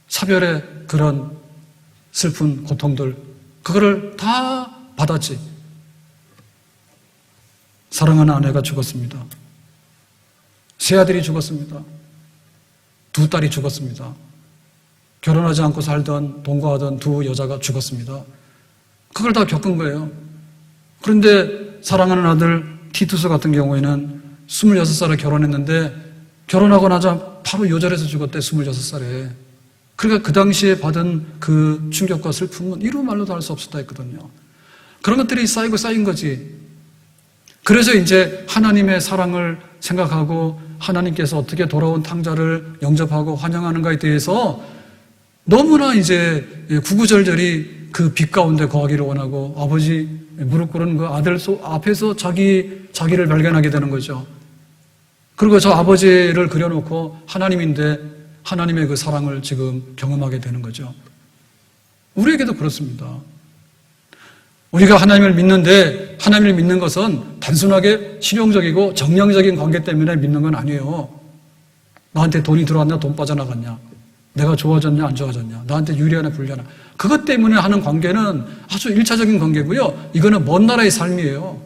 사별의 그런 슬픈 고통들, 그거를 다 받았지. 사랑하는 아내가 죽었습니다. 세 아들이 죽었습니다. 두 딸이 죽었습니다. 결혼하지 않고 살던 동거하던 두 여자가 죽었습니다. 그걸 다 겪은 거예요. 그런데 사랑하는 아들 티투스 같은 경우에는 26살에 결혼했는데 결혼하고 나자 바로 요절해서 죽었대. 26살에. 그러니까 그 당시에 받은 그 충격과 슬픔은 이루 말로도 할 수 없었다 했거든요. 그런 것들이 쌓이고 쌓인 거지. 그래서 이제 하나님의 사랑을 생각하고 하나님께서 어떻게 돌아온 탕자를 영접하고 환영하는가에 대해서 너무나 이제 구구절절히 그 빛 가운데 거하기를 원하고 아버지 무릎 꿇은 그 아들 앞에서 자기를 발견하게 되는 거죠. 그리고 저 아버지를 그려놓고 하나님인데 하나님의 그 사랑을 지금 경험하게 되는 거죠. 우리에게도 그렇습니다. 우리가 하나님을 믿는데 하나님을 믿는 것은 단순하게 실용적이고 정량적인 관계 때문에 믿는 건 아니에요. 나한테 돈이 들어왔냐 돈 빠져나갔냐, 내가 좋아졌냐 안 좋아졌냐, 나한테 유리하냐 불리하냐, 그것 때문에 하는 관계는 아주 1차적인 관계고요. 이거는 먼 나라의 삶이에요.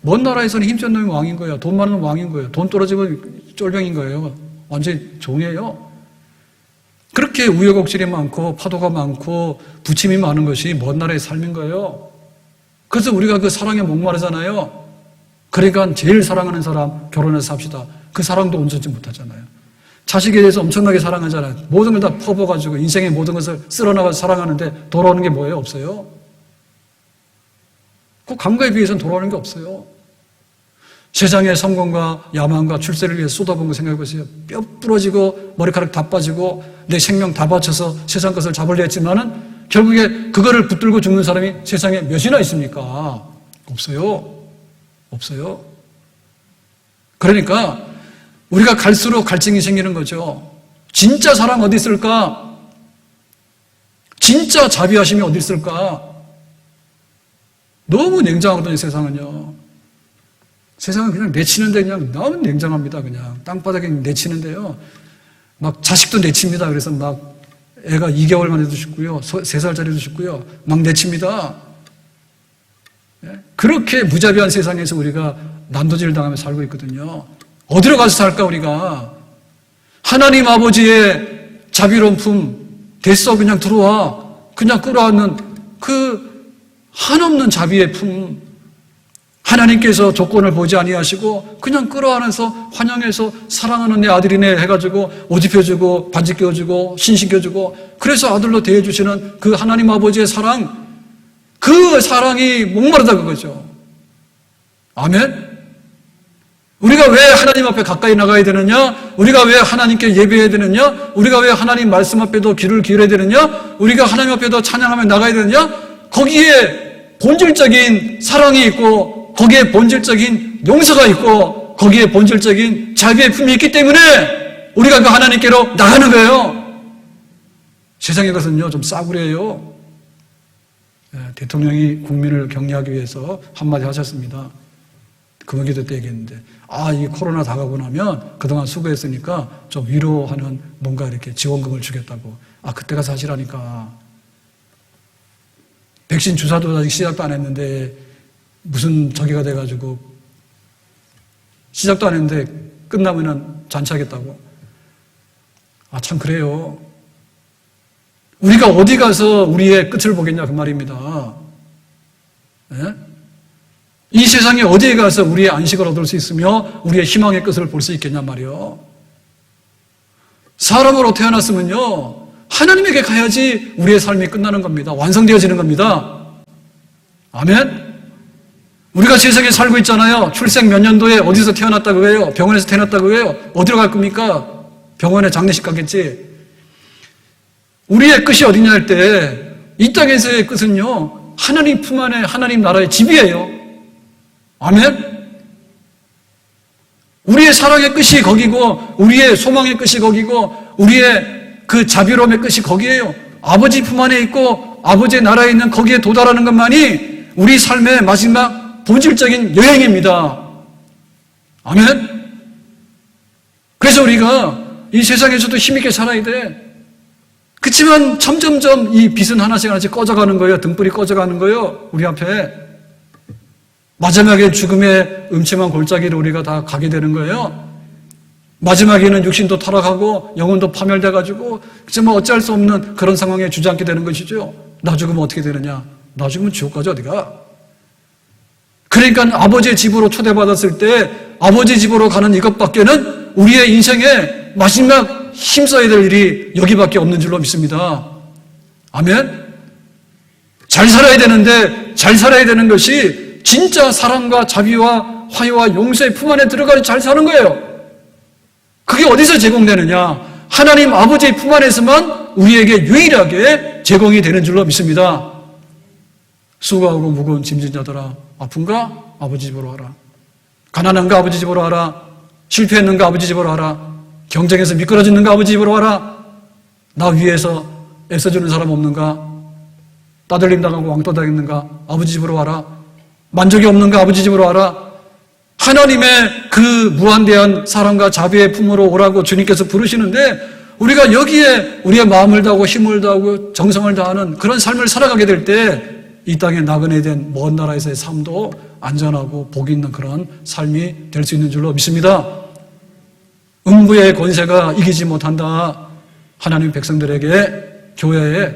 먼 나라에서는 힘센 놈이 왕인 거예요. 돈 많은 놈이 왕인 거예요. 돈 떨어지면 쫄병인 거예요. 완전히 종이에요. 그렇게 우여곡절이 많고 파도가 많고 부침이 많은 것이 먼 나라의 삶인 거예요. 그래서 우리가 그 사랑에 목마르잖아요. 그러니까 제일 사랑하는 사람 결혼해서 삽시다. 그 사랑도 온전치 못하잖아요. 자식에 대해서 엄청나게 사랑하잖아요. 모든 걸 다 퍼부어가지고 인생의 모든 것을 쓸어나가서 사랑하는데 돌아오는 게 뭐예요? 없어요. 그 감가에 비해서는 돌아오는 게 없어요. 세상의 성공과 야망과 출세를 위해 쏟아본 거 생각해보세요. 뼈 부러지고 머리카락 다 빠지고 내 생명 다 바쳐서 세상 것을 잡으려 했지만은 결국에 그거를 붙들고 죽는 사람이 세상에 몇이나 있습니까? 없어요. 없어요. 그러니까 우리가 갈수록 갈증이 생기는 거죠. 진짜 사랑 어디 있을까? 진짜 자비하심이 어디 있을까? 너무 냉정하거든요, 세상은요. 세상은 그냥 내치는데 그냥 너무 냉정합니다. 그냥 땅바닥에 내치는데요. 막 자식도 내칩니다. 그래서 막 애가 2개월 만에도 죽고요. 3살짜리도 죽고요. 막 내칩니다. 그렇게 무자비한 세상에서 우리가 난도질을 당하며 살고 있거든요. 어디로 가서 살까 우리가? 하나님 아버지의 자비로운 품, 됐어 그냥 들어와. 그냥 끌어안는 그 한없는 자비의 품, 하나님께서 조건을 보지 아니하시고 그냥 끌어안아서 환영해서 사랑하는 내 아들이네 해가지고 옷 입혀주고 반지 끼워주고 신신겨주고 그래서 아들로 대해주시는 그 하나님 아버지의 사랑, 그 사랑이 목마르다 그거죠. 아멘? 우리가 왜 하나님 앞에 가까이 나가야 되느냐? 우리가 왜 하나님께 예배해야 되느냐? 우리가 왜 하나님 말씀 앞에도 귀를 기울여야 되느냐? 우리가 하나님 앞에도 찬양하며 나가야 되느냐? 거기에 본질적인 사랑이 있고 거기에 본질적인 용서가 있고 거기에 본질적인 자비의 품이 있기 때문에 우리가 그 하나님께로 나가는 거예요. 세상의 것은요 좀 싸구려예요. 대통령이 국민을 격려하기 위해서 한마디 하셨습니다. 금요기도 때 얘기했는데 이 코로나 다 가고 나면 그동안 수고했으니까 좀 위로하는 뭔가 이렇게 지원금을 주겠다고. 그때가 사실하니까 백신 주사도 아직 시작도 안 했는데 무슨 저기가 돼가지고 시작도 안 했는데 끝나면은 잔치하겠다고. 참 그래요. 우리가 어디 가서 우리의 끝을 보겠냐 그 말입니다. 네? 이 세상에 어디에 가서 우리의 안식을 얻을 수 있으며 우리의 희망의 끝을 볼 수 있겠냐 말이요. 사람으로 태어났으면요 하나님에게 가야지 우리의 삶이 끝나는 겁니다. 완성되어지는 겁니다. 아멘? 우리가 세상에 살고 있잖아요. 출생 몇 년도에 어디서 태어났다고 해요? 병원에서 태어났다고 해요? 어디로 갈 겁니까? 병원에 장례식 가겠지. 우리의 끝이 어디냐 할 때 이 땅에서의 끝은요 하나님 품 안에 하나님 나라의 집이에요. 아멘? 우리의 사랑의 끝이 거기고 우리의 소망의 끝이 거기고 우리의 그 자비로움의 끝이 거기에요. 아버지 품 안에 있고 아버지의 나라에 있는 거기에 도달하는 것만이 우리 삶의 마지막 본질적인 여행입니다. 아멘? 그래서 우리가 이 세상에서도 힘있게 살아야 돼. 그렇지만 점점점 이 빛은 하나씩 하나씩 꺼져가는 거예요. 등불이 꺼져가는 거예요. 우리 앞에. 마지막에 죽음의 음침한 골짜기를 우리가 다 가게 되는 거예요. 마지막에는 육신도 타락하고 영혼도 파멸돼가지고 정말 어찌할 수 없는 그런 상황에 주저앉게 되는 것이죠. 나 죽으면 어떻게 되느냐? 나 죽으면 지옥까지 어디가? 그러니까 아버지의 집으로 초대받았을 때 아버지 집으로 가는 이것밖에는 우리의 인생에 마지막 힘써야 될 일이 여기밖에 없는 줄로 믿습니다. 아멘? 잘 살아야 되는데 잘 살아야 되는 것이 진짜 사랑과 자비와 화해와 용서의 품 안에 들어가서 잘 사는 거예요. 그게 어디서 제공되느냐? 하나님 아버지의 품 안에서만 우리에게 유일하게 제공이 되는 줄로 믿습니다. 수고하고 무거운 짐진 자들아, 아픈가? 아버지 집으로 와라. 가난한가? 아버지 집으로 와라. 실패했는가? 아버지 집으로 와라. 경쟁에서 미끄러지는가? 아버지 집으로 와라. 나 위에서 애써주는 사람 없는가? 따돌림 당하고 왕따 당했는가? 아버지 집으로 와라. 만족이 없는가? 아버지 집으로 와라. 하나님의 그 무한대한 사랑과 자비의 품으로 오라고 주님께서 부르시는데 우리가 여기에 우리의 마음을 다하고 힘을 다하고 정성을 다하는 그런 삶을 살아가게 될 때 이 땅에 나그네 된 먼 나라에서의 삶도 안전하고 복 있는 그런 삶이 될 수 있는 줄로 믿습니다. 음부의 권세가 이기지 못한다. 하나님 백성들에게, 교회에.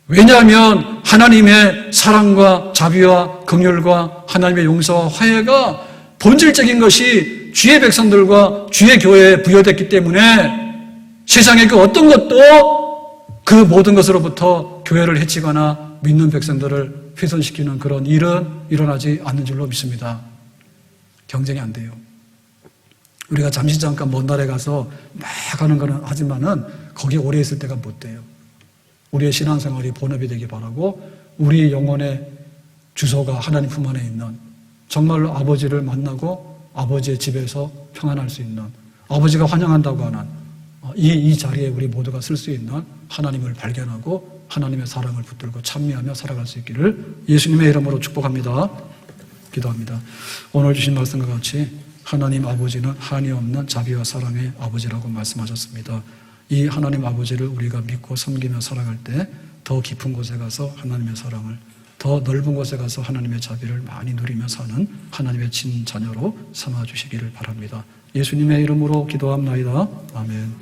왜냐하면 하나님의 사랑과 자비와 긍휼과 하나님의 용서와 화해가 본질적인 것이 주의 백성들과 주의 교회에 부여됐기 때문에 세상의 그 어떤 것도 그 모든 것으로부터 교회를 해치거나 믿는 백성들을 훼손시키는 그런 일은 일어나지 않는 줄로 믿습니다. 경쟁이 안 돼요. 우리가 잠시 잠깐 먼 나라에 가서 막 하는 거는 하지만은 거기에 오래 있을 때가 못 돼요. 우리의 신앙생활이 본업이 되기 바라고 우리 영혼의 주소가 하나님 품 안에 있는 정말로 아버지를 만나고 아버지의 집에서 평안할 수 있는 아버지가 환영한다고 하는 이 자리에 우리 모두가 쓸 수 있는 하나님을 발견하고 하나님의 사랑을 붙들고 찬미하며 살아갈 수 있기를 예수님의 이름으로 축복합니다. 기도합니다. 오늘 주신 말씀과 같이 하나님 아버지는 한이 없는 자비와 사랑의 아버지라고 말씀하셨습니다. 이 하나님 아버지를 우리가 믿고 섬기며 살아갈 때 더 깊은 곳에 가서 하나님의 사랑을, 더 넓은 곳에 가서 하나님의 자비를 많이 누리며 사는 하나님의 친자녀로 삼아주시기를 바랍니다. 예수님의 이름으로 기도합나이다. 아멘.